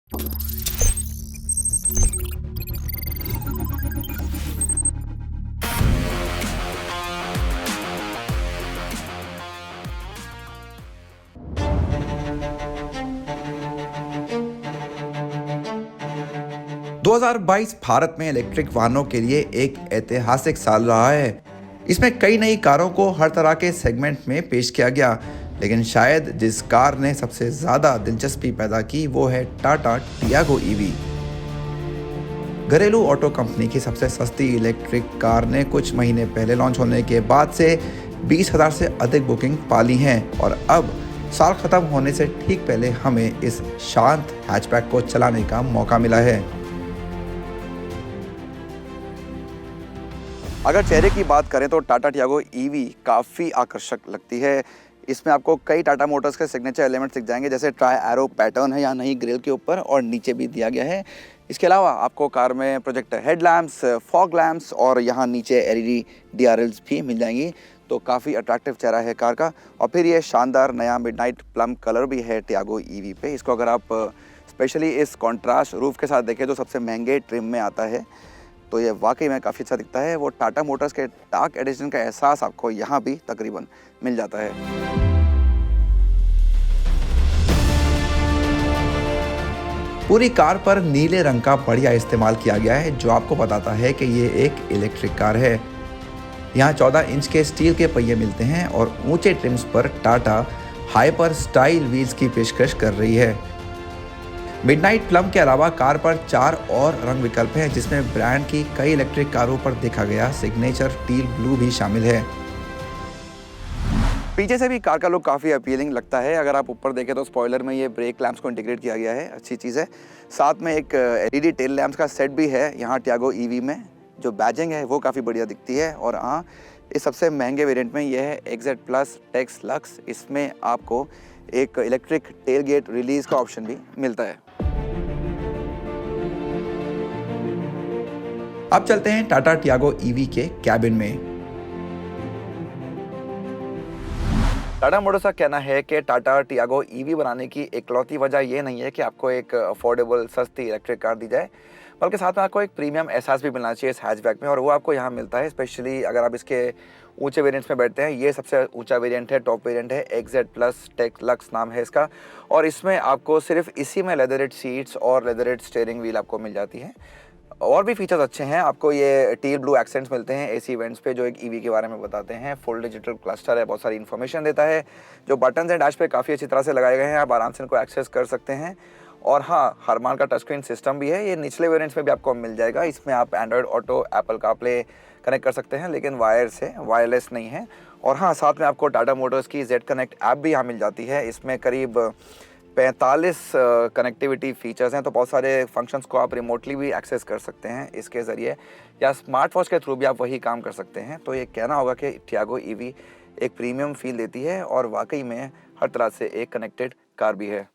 2022 भारत में इलेक्ट्रिक वाहनों के लिए एक ऐतिहासिक साल रहा है। इसमें कई नई कारों को हर तरह के सेगमेंट में पेश किया गया, लेकिन शायद जिस कार ने सबसे ज्यादा दिलचस्पी पैदा की वो है टाटा टियागो ईवी। घरेलू ऑटो कंपनी की सबसे सस्ती इलेक्ट्रिक कार ने कुछ महीने पहले लॉन्च होने के बाद से 20,000 से अधिक बुकिंग पाली हैं और अब साल खत्म होने से ठीक पहले हमें इस शांत हैचबैक को चलाने का मौका मिला है। अगर चेहरे की बात करें तो टाटा टियागो ईवी काफ़ी आकर्षक लगती है। इसमें आपको कई टाटा मोटर्स के सिग्नेचर एलिमेंट्स दिख जाएंगे, जैसे ट्राई एरो पैटर्न है यहाँ नई ग्रिल के ऊपर और नीचे भी दिया गया है। इसके अलावा आपको कार में प्रोजेक्टर हेडलैम्प्स, फॉग लैम्प्स और यहाँ नीचे एलईडी डीआरएल्स भी मिल जाएंगी। तो काफ़ी अट्रैक्टिव चेहरा है कार का। और फिर ये शानदार नया मिडनाइट प्लम कलर भी है टियागो ईवी पे। इसको अगर आप स्पेशली इस कॉन्ट्रास्ट रूफ के साथ देखें जो सबसे महंगे ट्रिम में आता है, तो ये वाकई में काफ़ी अच्छा दिखता है। वो टाटा मोटर्स के डार्क एडिशन का एहसास आपको यहाँ भी तकरीबन मिल जाता है। पूरी कार पर नीले रंग का बढ़िया इस्तेमाल किया गया है, जो आपको बताता है कि ये एक इलेक्ट्रिक कार है। यहाँ 14 इंच के स्टील के पहिए मिलते हैं और ऊंचे ट्रिम्स पर टाटा हाइपर स्टाइल व्हील्स की पेशकश कर रही है। मिडनाइट प्लम के अलावा कार पर 4 और रंग विकल्प हैं, जिसमें ब्रांड की कई इलेक्ट्रिक कारों पर देखा गया सिग्नेचर टील ब्लू भी शामिल है। पीछे से भी कार का लुक काफ़ी अपीलिंग लगता है। अगर आप ऊपर देखें तो स्पॉइलर में ये ब्रेक लैंप्स को इंटीग्रेट किया गया है, अच्छी चीज़ है। साथ में एक एलईडी टेल लैंप्स का सेट भी है यहाँ टियागो ईवी में। जो बैजिंग है वो काफ़ी बढ़िया दिखती है। और हाँ, इस सबसे महंगे वेरिएंट में यह है एक्जेड प्लस टेक्स लक्स। इसमें आपको एक इलेक्ट्रिक टेल गेट रिलीज़ का ऑप्शन भी मिलता है। अब चलते हैं टाटा टियागो ईवी के कैबिन में। टाटा मोटर्स का कहना है कि टाटा टियागो ईवी बनाने की इकलौती वजह यह नहीं है कि आपको एक अफोर्डेबल सस्ती इलेक्ट्रिक कार दी जाए, बल्कि साथ में आपको एक प्रीमियम एहसास भी मिलना चाहिए इस हैचबैक में, और वो आपको यहाँ मिलता है। स्पेशली अगर आप इसके ऊंचे वेरिएंट्स में बैठते हैं, ये सबसे ऊंचा वेरिएंट है, टॉप वेरिएंट है, एक्जेड प्लस टेक लक्स नाम है इसका। और इसमें आपको सिर्फ इसी में लेदरेट सीट्स और लेदरेट स्टीयरिंग व्हील आपको मिल जाती है। और भी फीचर्स अच्छे हैं। आपको ये टील ब्लू एक्सेंट्स मिलते हैं एसी इवेंट्स पे, जो एक ईवी के बारे में बताते हैं। फुल डिजिटल क्लस्टर है, बहुत सारी इन्फॉर्मेशन देता है। जो बटन्स हैं डैश पे काफ़ी अच्छी तरह से लगाए गए हैं, आप आराम से इनको एक्सेस कर सकते हैं। और हाँ, हरमान का टच स्क्रीन सिस्टम भी है, ये निचले वेरिएंट्स में भी आपको मिल जाएगा। इसमें आप Android auto, Apple CarPlay connect कर सकते हैं, लेकिन वायर से, वायरलेस नहीं है। और हाँ, साथ में आपको टाटा मोटर्स की जेड कनेक्ट ऐप भी यहाँ मिल जाती है। इसमें करीब 45 कनेक्टिविटी फीचर्स हैं, तो बहुत सारे फंक्शंस को आप रिमोटली भी एक्सेस कर सकते हैं इसके ज़रिए, या स्मार्ट वॉच के थ्रू भी आप वही काम कर सकते हैं। तो ये कहना होगा कि टियागो ईवी एक प्रीमियम फील देती है और वाकई में हर तरह से एक कनेक्टेड कार भी है।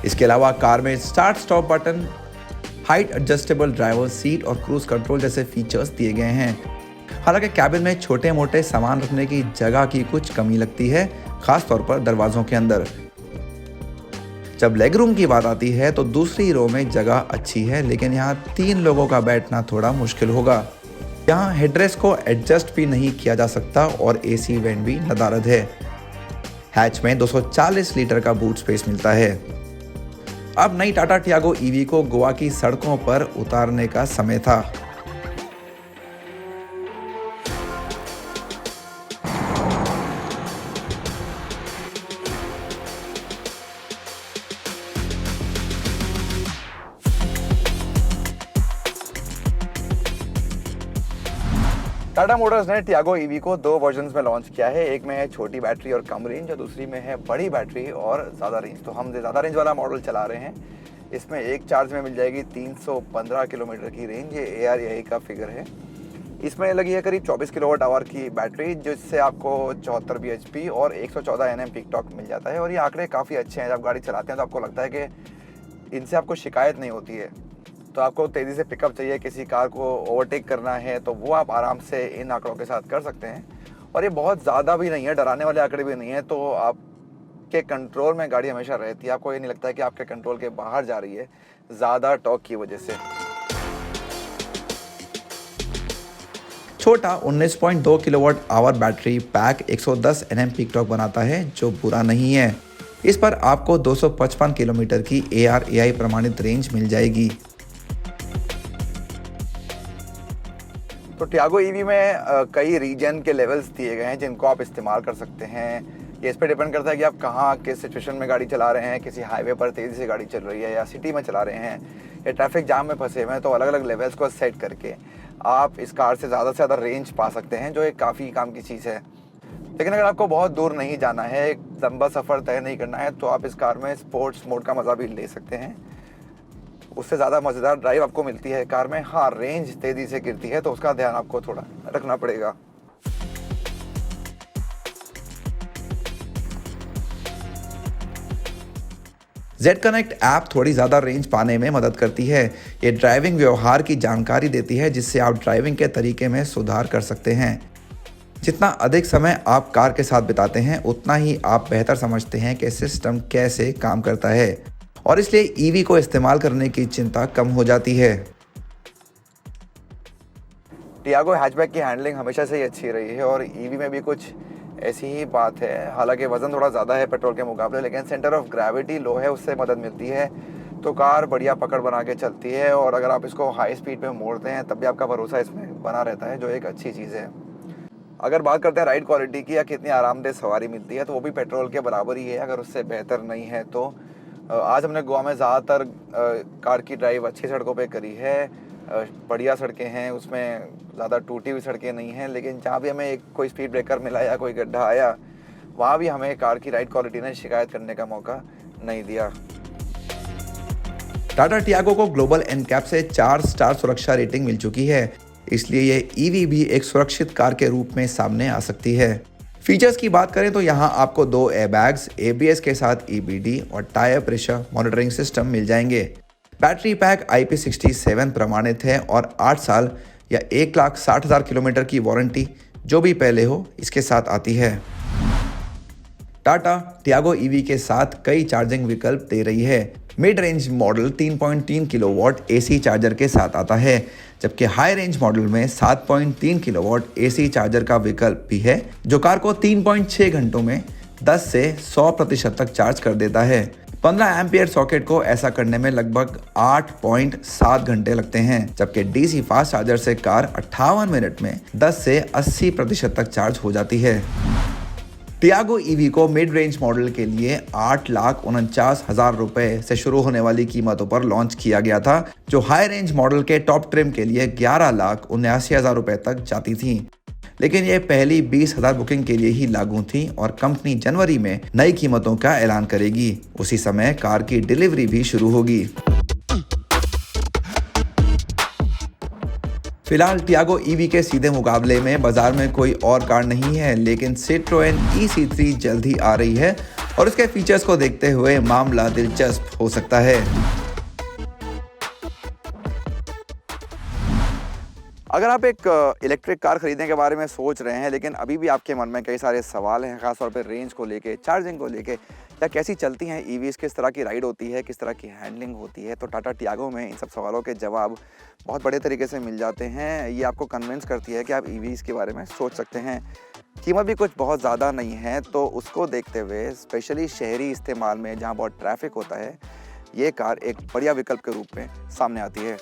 इसके अलावा कार में start stop button, height adjustable driver seat और क्रूज कंट्रोल जैसे फीचर्स दिए गए हैं। हालांकि कैबिन में छोटे मोटे सामान रखने की जगह की कुछ कमी लगती है, खास तौर पर दरवाजों के अंदर। जब लेग रूम की बात आती है तो दूसरी रो में जगह अच्छी है, लेकिन यहाँ 3 लोगों का बैठना थोड़ा मुश्किल होगा। यहाँ हेडरेस्ट को एडजस्ट भी नहीं किया जा सकता और एसी वेंट भी नदारद है। हैच में 240 लीटर का बूट स्पेस मिलता है। अब नई टाटा टियागो ईवी को गोवा की सड़कों पर उतारने का समय था। टाटा मोटर्स ने टियागो ईवी को 2 वर्जन्स में लॉन्च किया है। एक में है छोटी बैटरी और कम रेंज, और दूसरी में है बड़ी बैटरी और ज़्यादा रेंज। तो हम ज़्यादा रेंज वाला मॉडल चला रहे हैं। इसमें एक चार्ज में मिल जाएगी 315 किलोमीटर की रेंज, ये ARAI का फिगर है। इसमें लगी है करीब 24 किलोवाट आवर की बैटरी, जिससे आपको 74 bhp और 114 Nm पीक टॉर्क मिल जाता है। और ये आंकड़े काफ़ी अच्छे हैं। जब गाड़ी चलाते हैं तो आपको लगता है कि इनसे आपको शिकायत नहीं होती है। तो आपको तेज़ी से पिकअप चाहिए, किसी कार को ओवरटेक करना है, तो वो आप आराम से इन आंकड़ों के साथ कर सकते हैं। और ये बहुत ज़्यादा भी नहीं है, डराने वाले आंकड़े भी नहीं है। तो आप के कंट्रोल में गाड़ी हमेशा रहती है। आपको ये नहीं लगता है कि आपके कंट्रोल के बाहर जा रही है ज़्यादा टॉर्क की वजह से। छोटा 19.2 kilowatt hour battery pack 110 Nm peak torque बनाता है, जो बुरा नहीं है। इस पर आपको 255 किलोमीटर की ARAI प्रमाणित रेंज मिल जाएगी। तो टियागो ईवी में कई रीजन के लेवल्स दिए गए हैं जिनको आप इस्तेमाल कर सकते हैं। ये इस पर डिपेंड करता है कि आप कहाँ किस सिचुएशन में गाड़ी चला रहे हैं, किसी हाईवे पर तेज़ी से गाड़ी चल रही है या सिटी में चला रहे हैं या ट्रैफिक जाम में फंसे हुए हैं। तो अलग अलग लेवल्स को सेट करके आप इस कार से ज़्यादा रेंज पा सकते हैं, जो एक काफ़ी काम की चीज़ है। लेकिन अगर आपको बहुत दूर नहीं जाना है, एक लंबा सफ़र तय नहीं करना है, तो आप इस कार में स्पोर्ट्स मोड का मज़ा भी ले सकते हैं। उससे ज़्यादा मज़ेदार ड्राइव आपको मिलती है कार में। हाँ, रेंज तेज़ी से गिरती है, तो उसका ध्यान आपको थोड़ा रखना पड़ेगा। जेड कनेक्ट ऐप थोड़ी ज़्यादा रेंज पाने में मदद करती है। ये ड्राइविंग व्यवहार की जानकारी देती है, जिससे आप ड्राइविंग के तरीके में सुधार कर सकते हैं। जितना अधिक समय आप कार के साथ बिताते हैं, उतना ही आप बेहतर समझते हैं कि सिस्टम कैसे काम करता है, और इसलिए ईवी को इस्तेमाल करने की चिंता कम हो जाती है। टियागो हैचबैक की हैंडलिंग हमेशा से ही अच्छी रही है, और ईवी में भी कुछ ऐसी ही बात है। हालांकि वज़न थोड़ा ज़्यादा है पेट्रोल के मुकाबले, लेकिन सेंटर ऑफ ग्रेविटी लो है, उससे मदद मिलती है। तो कार बढ़िया पकड़ बना के चलती है, और अगर आप इसको हाई स्पीड पे मोड़ते हैं तब भी आपका भरोसा इसमें बना रहता है, जो एक अच्छी चीज़ है। अगर बात करते हैं राइड क्वालिटी की या कितनी आरामदेह सवारी मिलती है, तो वो भी पेट्रोल के बराबर ही है, अगर उससे बेहतर नहीं है। तो आज हमने गोवा में ज़्यादातर कार की ड्राइव अच्छी सड़कों पे करी है। बढ़िया सड़कें हैं, उसमें ज़्यादा टूटी हुई सड़कें नहीं हैं, लेकिन जहाँ भी हमें कोई स्पीड ब्रेकर मिला या कोई गड्ढा आया, वहाँ भी हमें कार की राइड क्वालिटी ने शिकायत करने का मौका नहीं दिया। टाटा टियागो को ग्लोबल एनकैप से 4 स्टार सुरक्षा रेटिंग मिल चुकी है, इसलिए ये ईवी भी एक सुरक्षित कार के रूप में सामने आ सकती है। फीचर्स की बात करें तो यहाँ आपको 2 एयरबैग्स, ABS के साथ EBD और टायर प्रेशर मॉनिटरिंग सिस्टम मिल जाएंगे। बैटरी पैक IP67 प्रमाणित है, और 8 साल या 1,60,000 किलोमीटर की वारंटी जो भी पहले हो इसके साथ आती है। टाटा टियागो ईवी के साथ कई चार्जिंग विकल्प दे रही है। Mid range model 3.3 kilowatt AC charger के साथ आता है, जबकि हाई रेंज मॉडल में 7.3 किलोवाट AC चार्जर का विकल्प भी है, जो कार को 3.6 घंटों में 10 से 100% तक चार्ज कर देता है। 15 एम्पियर सॉकेट को ऐसा करने में लगभग 8.7 घंटे लगते हैं, जबकि DC फास्ट चार्जर से कार 58 मिनट में 10 से 80% तक चार्ज हो जाती है। टियागो ईवी को मिड रेंज मॉडल के लिए 8,49,000 रुपए से शुरू होने वाली कीमतों पर लॉन्च किया गया था, जो हाई रेंज मॉडल के टॉप ट्रिम के लिए 11,79,000 रुपए तक जाती थी। लेकिन ये पहली 20,000 बुकिंग के लिए ही लागू थी, और कंपनी जनवरी में नई कीमतों का ऐलान करेगी। उसी समय कार की डिलीवरी भी शुरू होगी। फिलहाल टियागो ईवी के सीधे मुकाबले में बाजार में कोई और कार नहीं है, लेकिन सिट्रोएन EC3 जल्द ही आ रही है, और उसके फीचर्स को देखते हुए मामला दिलचस्प हो सकता है। अगर आप एक इलेक्ट्रिक कार खरीदने के बारे में सोच रहे हैं, लेकिन अभी भी आपके मन में कई सारे सवाल हैं, खासतौर पे रेंज को लेके, चार्जिंग को लेके, या कैसी चलती हैं ईवीज़, किस तरह की राइड होती है, किस तरह की हैंडलिंग होती है, तो टाटा टियागो में इन सब सवालों के जवाब बहुत बड़े तरीके से मिल जाते हैं। ये आपको कन्विंस करती है कि आप ईवीज़ के बारे में सोच सकते हैं। कीमत भी कुछ बहुत ज़्यादा नहीं है, तो उसको देखते हुए स्पेशली शहरी इस्तेमाल में, जहाँ बहुत ट्रैफिक होता है, ये कार एक बढ़िया विकल्प के रूप में सामने आती है।